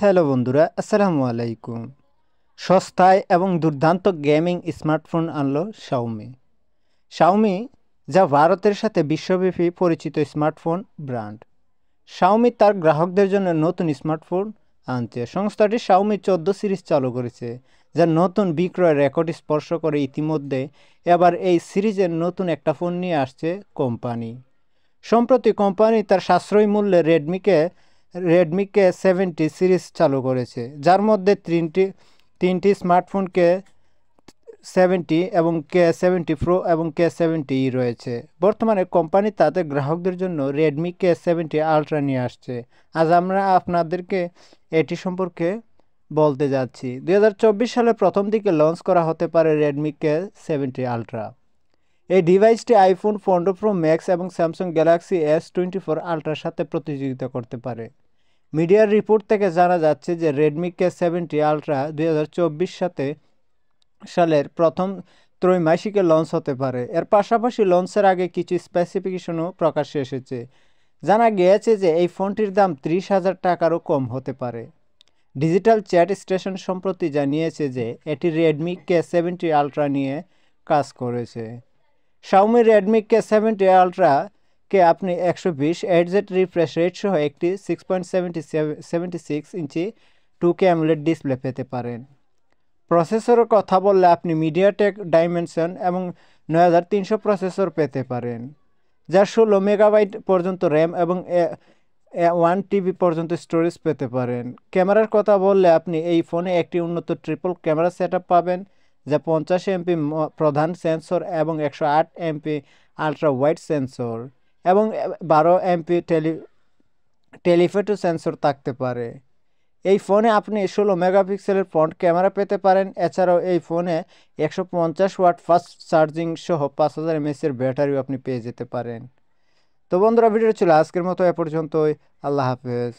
Hello বন্ধুরা, আসসালামু আলাইকুম। সস্তায় এবং দুর্দান্ত গেমিং স্মার্টফোন আনলো শাওমি। শাওমি যা ভারতের সাথে বিশ্বব্যাপী পরিচিত স্মার্টফোন ব্র্যান্ড। শাওমি তার গ্রাহকদের জন্য নতুন স্মার্টফোন আনছে। সংস্থাটি শাওমি 14 সিরিজ চালু করেছে, যা নতুন বিক্রয় রেকর্ড স্পর্শ করে। ইতিমধ্যে এবার এই সিরিজের নতুন একটা ফোন নিয়ে আসছে কোম্পানি। সম্প্রতি কোম্পানি তার সাশ্রয়ী মূল্যে রেডমি কে 70 সিরিজ চালু করেছে, যার মধ্যে তিনটি স্মার্টফোন কে 70 এবং কে 70 প্রো এবং কে 70 রয়েছে। বর্তমানে কোম্পানি তাদের গ্রাহকদের জন্য রেডমি কে 70 আলট্রা নিয়ে আসছে। আজ আমরা আপনাদেরকে এটি সম্পর্কে বলতে যাচ্ছি। 2024 সালের প্রথম দিকে লঞ্চ করা হতে পারে রেডমি কে 70 আলট্রা। এই ডিভাইসটি আইফোন 15 প্রো ম্যাক্স এবং স্যামসাং গ্যালাক্সি S24 আলট্রার সাথে প্রতিযোগিতা করতে পারে। মিডিয়ার রিপোর্ট থেকে জানা যাচ্ছে যে রেডমি কে 70 আলট্রা 2024 সালের প্রথম ত্রৈমাসিকে লঞ্চ হতে পারে। এর পাশাপাশি লঞ্চের আগে কিছু স্পেসিফিকেশনও প্রকাশ্যে এসেছে। জানা গিয়েছে যে এই ফোনটির দাম 30,000 টাকারও কম হতে পারে। ডিজিটাল চ্যাট স্টেশন সম্প্রতি জানিয়েছে যে এটি রেডমি কে 70 আলট্রা নিয়ে কাজ করেছে। শাওমি রেডমি কে 70 আলট্রা কে আপনি 120 Hz রিফ্রেশ রেট সহ একটি 6.76 ইঞ্চি 2K অ্যামোলেড ডিসপ্লে পেতে পারেন। প্রসেসরের কথা বললে আপনি মিডিয়াটেক ডাইমেনশন এবং 9300 প্রসেসর পেতে পারেন, যা 16 মেগাবাইট পর্যন্ত র্যাম এবং 1 TB পর্যন্ত স্টোরেজ পেতে পারেন। ক্যামেরার কথা বললে আপনি এই ফোনে একটি উন্নত ট্রিপল ক্যামেরা সেটআপ পাবেন, যা 50 MP প্রধান সেন্সর এবং 108 MP আলট্রা ওয়াইড সেন্সর এবং 12 MP টেলিফোটো সেন্সর থাকতে পারে। এই ফোনে আপনি 16 মেগাপিক্সেলের ফ্রন্ট ক্যামেরা পেতে পারেন। এছাড়াও এই ফোনে 150 ওয়াট ফাস্ট চার্জিং সহ 5000 mAh ব্যাটারিও আপনি পেয়ে যেতে পারেন। তো বন্ধুরা, ভিডিও ছিল আজকের মতো এ পর্যন্তই। আল্লাহ হাফেজ।